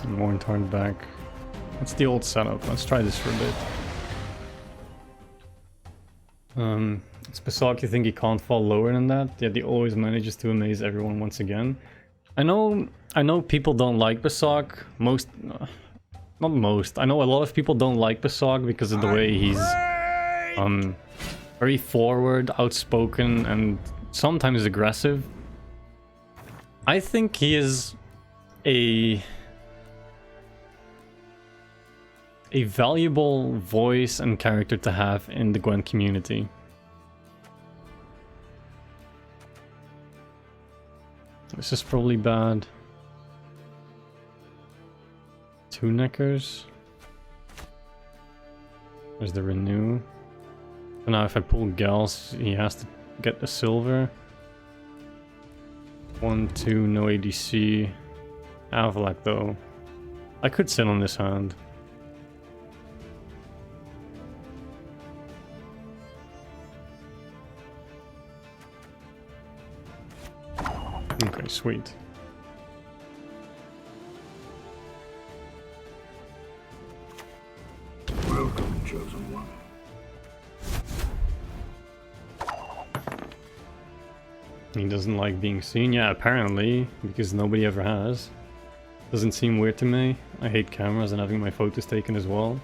More turned back. That's the old setup. Let's try this for a bit. Spasok, you think he can't fall lower than that? Yet he always manages to amaze everyone once again. I know people don't like Basok. Not most. I know a lot of people don't like Basok because of the way he's very forward, outspoken, and sometimes aggressive. I think he is a valuable voice and character to have in the Gwent community. This is probably bad. 2 neckers. There's the renew. So now if I pull Gals, he has to get the silver. 1, 2, no ADC. Avalak though. I could sit on this hand. Okay, sweet. Welcome, chosen one. He doesn't like being seen. Yeah, apparently, because nobody ever has. Doesn't seem weird to me. I hate cameras and having my photos taken as well.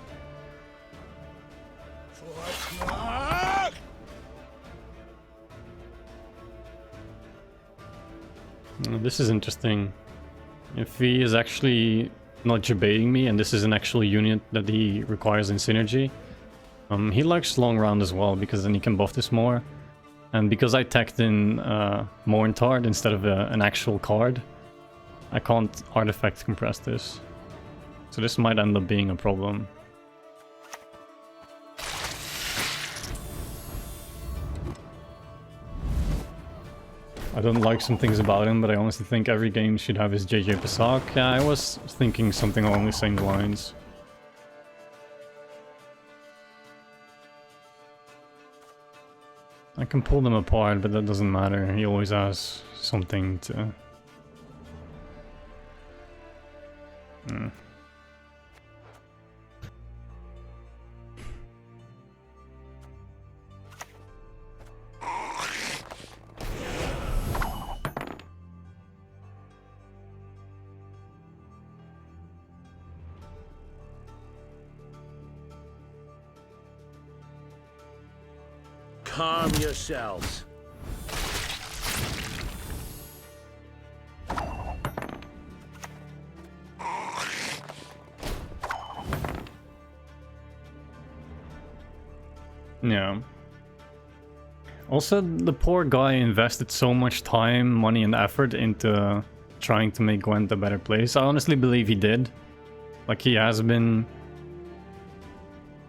This is interesting. If he is actually not debating me and this is an actual unit that he requires in synergy, he likes long round as well because then he can buff this more. And because I tacked in Morntard instead of an actual card, I can't artifact compress this. So this might end up being a problem. I don't like some things about him, but I honestly think every game should have his JJ Pasak. Yeah, I was thinking something along the same lines. I can pull them apart, but that doesn't matter. He always has something to... Calm yourselves. Yeah. Also, the poor guy invested so much time, money, and effort into trying to make Gwent a better place. I honestly believe he did. Like, he has been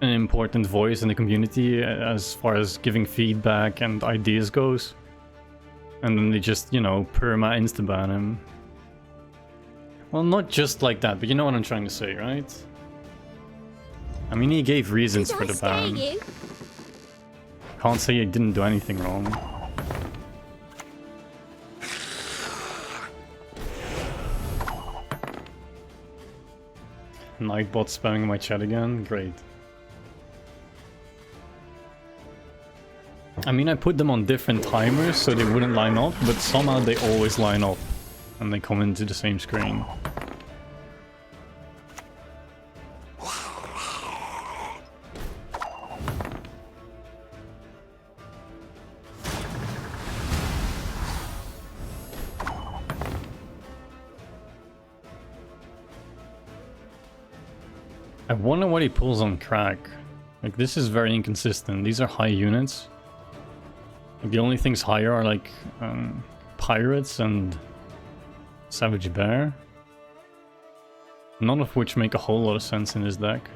an important voice in the community as far as giving feedback and ideas goes. And then they just, you know, perma insta-ban him. Well, not just like that, but you know what I'm trying to say, right? I mean, he gave reasons for the ban. Can't say he didn't do anything wrong. Nightbot spamming my chat again? Great. I mean, I put them on different timers so they wouldn't line up, but somehow they always line up. And they come into the same screen. I wonder what he pulls on crack. Like, this is very inconsistent. These are high units. Like, the only things higher are like pirates and Savage Bear. None of which make a whole lot of sense in this deck.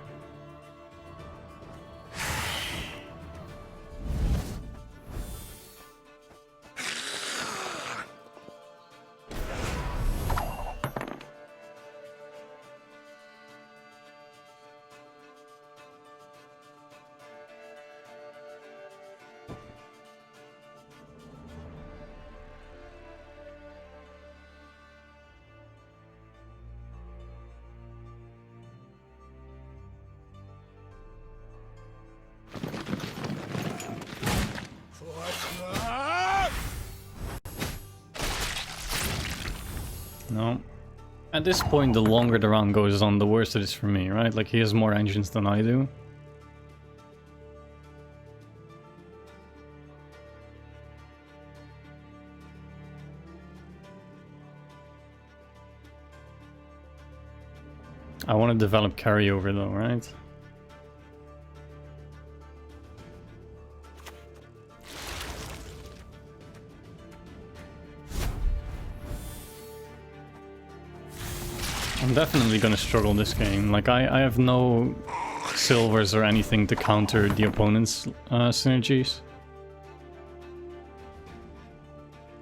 No. At this point, the longer the round goes on, the worse it is for me, right? Like, he has more engines than I do. I want to develop carryover though, right? I'm definitely gonna struggle this game. Like, I have no silvers or anything to counter the opponent's synergies.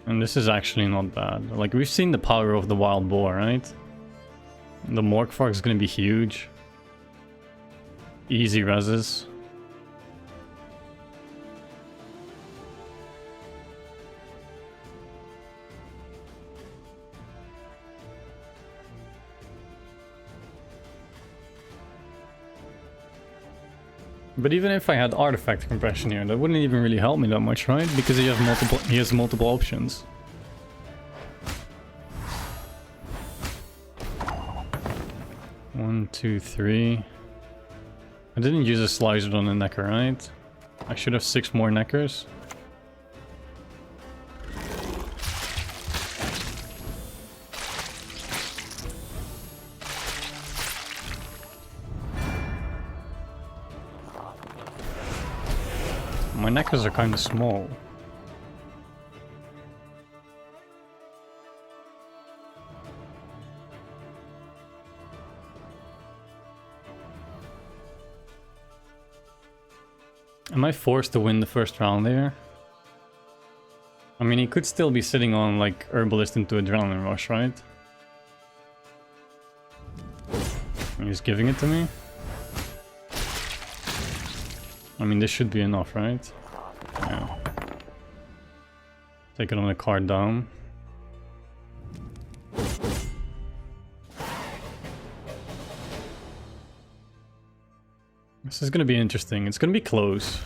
And this is actually not bad. Like, we've seen the power of the wild boar, right? The Morkvark is gonna be huge. Easy reses. But even if I had artifact compression here, that wouldn't even really help me that much, right? Because he has multiple options. One, two, three. I didn't use a slicer on the necker, right? I should have 6 more neckers. My neckers are kind of small. Am I forced to win the first round there? I mean, he could still be sitting on, like, Herbalist into Adrenaline Rush, right? He's giving it to me? I mean, this should be enough, right? Yeah. Take it on a card down. This is gonna be interesting. It's gonna be close.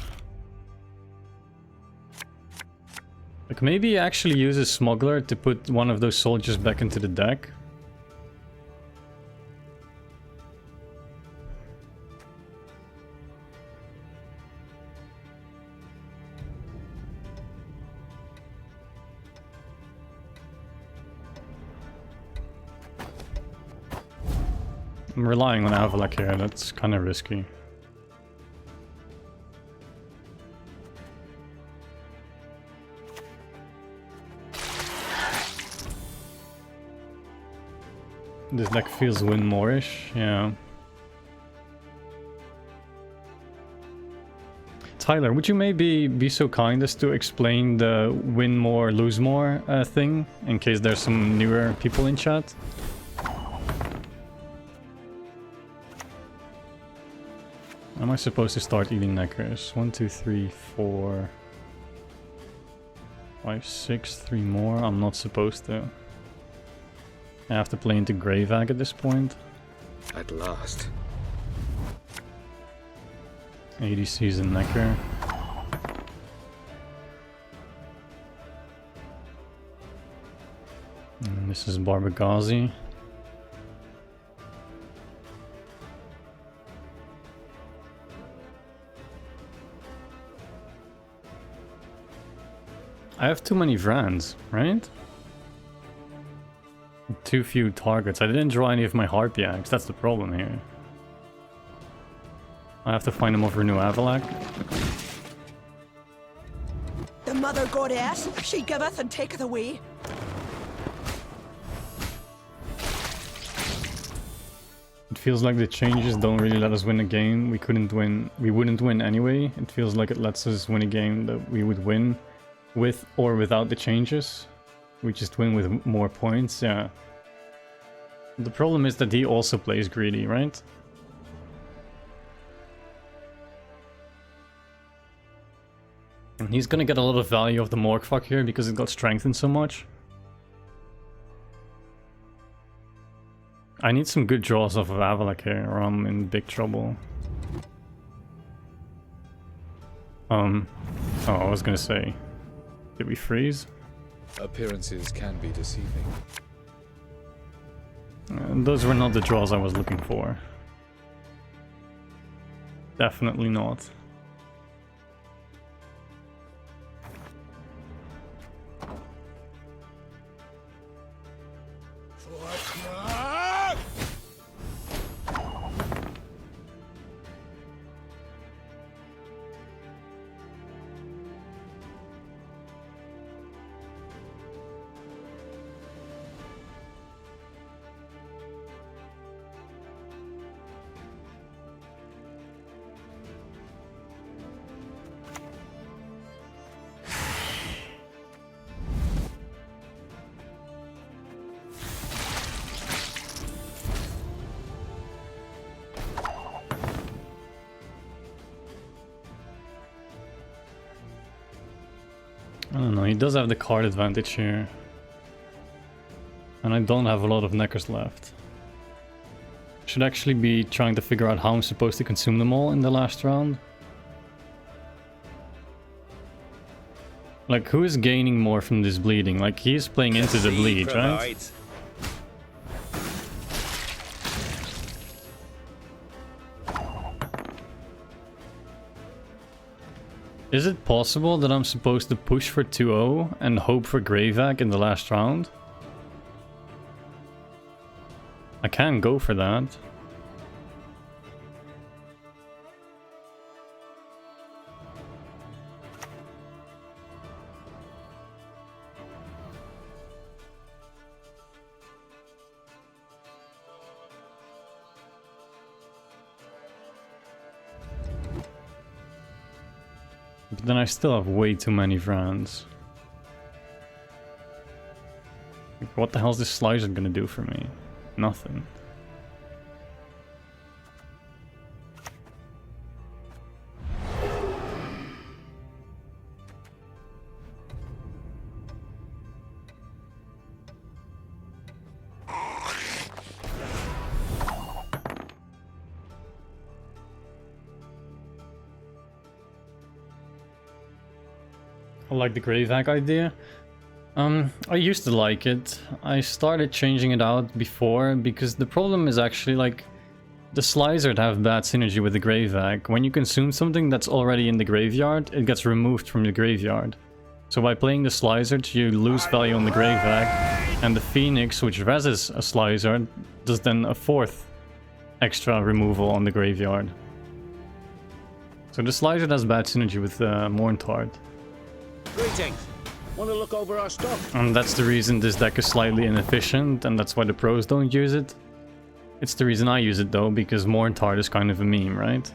Like, maybe actually use a smuggler to put one of those soldiers back into the deck. I'm relying on Avalak here, that's kind of risky. This deck feels win more-ish, yeah. Tyler, would you maybe be so kind as to explain the win more, lose more thing, in case there's some newer people in chat? Am I supposed to start eating neckers? 1, 2, 3, 4, 5, 6, 3 more? I'm not supposed to. I have to play into Gravag at this point. At last. ADC is a necker. And this is Barbagazi. I have too many Vrans, right? Too few targets. I didn't draw any of my Harpiags, that's the problem here. I have to find them over New Avalak. The mother goddess, she giveth and taketh away. It feels like the changes don't really let us win a game. We wouldn't win anyway. It feels like it lets us win a game that we would win with or without the changes. We just win with more points, yeah. The problem is that he also plays greedy, right? And he's gonna get a lot of value of the Morkvark here because it got strengthened so much. I need some good draws off of Avalak here or I'm in big trouble. Oh, I was gonna say, did we freeze? Appearances can be deceiving. Those were not the draws I was looking for. Definitely not. I don't know, he does have the card advantage here. And I don't have a lot of neckers left. Should actually be trying to figure out how I'm supposed to consume them all in the last round. Like, who is gaining more from this bleeding? Like, he is playing into the bleed, right? Is it possible that I'm supposed to push for 2-0 and hope for Greyvac in the last round? I can go for that. But then I still have way too many Vrans. Like, what the hell is this slicer gonna do for me? Nothing. I like the Greyvac idea. I used to like it. I started changing it out before because the problem is actually like the Slicer have bad synergy with the Greyvac. When you consume something that's already in the graveyard, it gets removed from the graveyard. So by playing the Slicer, you lose value on the Greyvac, and the Phoenix, which reses a Slicer, does then a 4th extra removal on the graveyard. So the Slicer has bad synergy with Morntard. Greetings. Want to look over our stock? And that's the reason this deck is slightly inefficient, and that's why the pros don't use it. It's the reason I use it though, because Morntard is kind of a meme, right?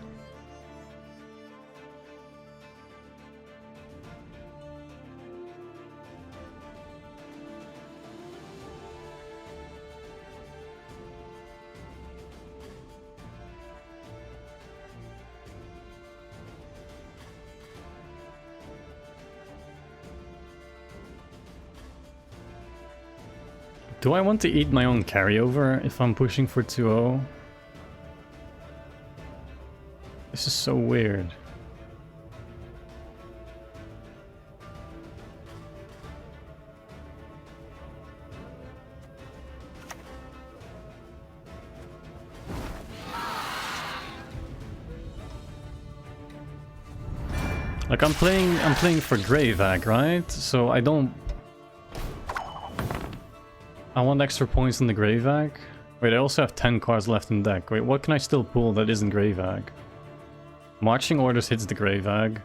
Do I want to eat my own carryover if I'm pushing for 2-0? This is so weird. Like I'm playing for Greyvac, right? So I don't... I want extra points in the Greyvac. Wait, I also have 10 cards left in deck. Wait, what can I still pull that isn't Greyvac? Marching Orders hits the Greyvac.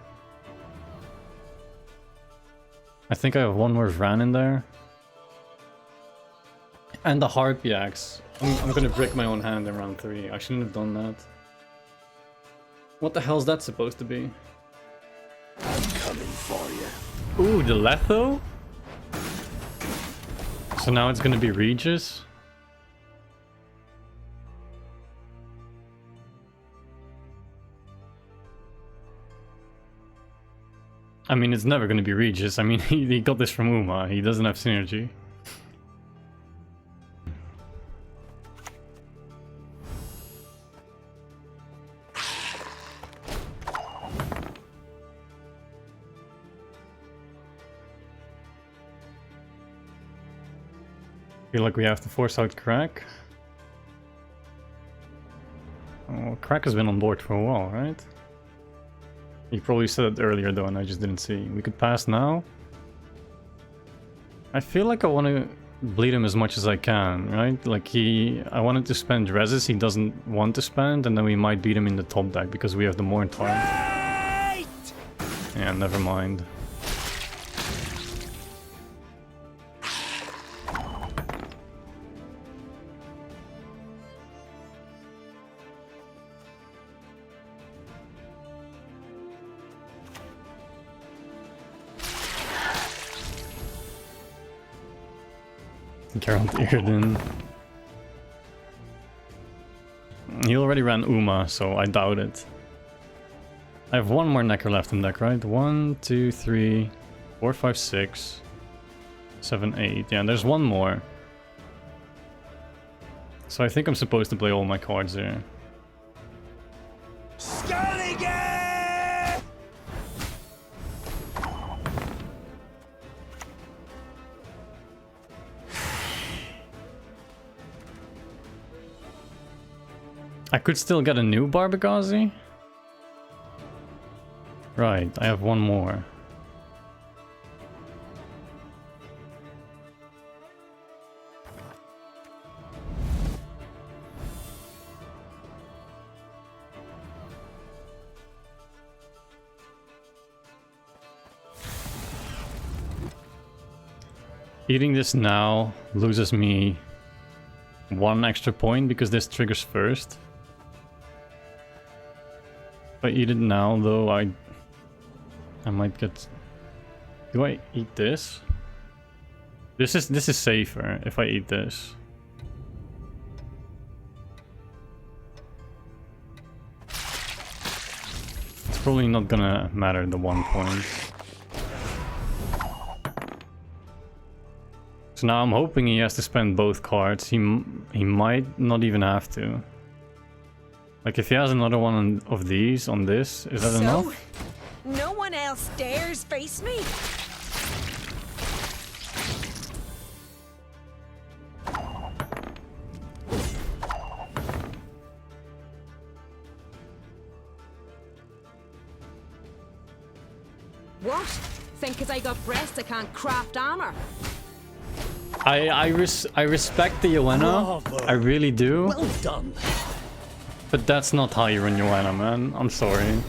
I think I have one more Vran in there. And the Harpy Axe. I'm gonna brick my own hand in round 3. I shouldn't have done that. What the hell's that supposed to be? I'm coming for you. Ooh, the Letho? So now it's gonna be Regis? I mean, it's never gonna be Regis. I mean, he got this from Uma. He doesn't have synergy. Feel like we have to force out Crack. Oh, Crack has been on board for a while, right? He probably said it earlier though, and I just didn't see. We could pass now. I feel like I want to bleed him as much as I can, right? Like I wanted to spend reses he doesn't want to spend, and then we might beat him in the top deck because we have the more time. Yeah, never mind. Geralt Irden. He already ran Uma, so I doubt it. I have one more Necker left in deck, right? 1, 2, 3, 4, 5, 6, 7, 8. Yeah, there's one more. So I think I'm supposed to play all my cards here. I could still get a new Barbagazi. Right, I have one more. Eating this now loses me 1 extra point because this triggers first. If I eat it now though, I might get... Do I eat this? This is safer if I eat this. It's probably not gonna matter, the 1 point. So now I'm hoping he has to spend both cards. He might not even have to. Like if he has another one of these on this, is that enough? No one else dares face me. What? Think 'cause I got breasts I can't craft armor? I respect the Joanna. I really do. Well done. But that's not how you run Joanna, man. I'm sorry.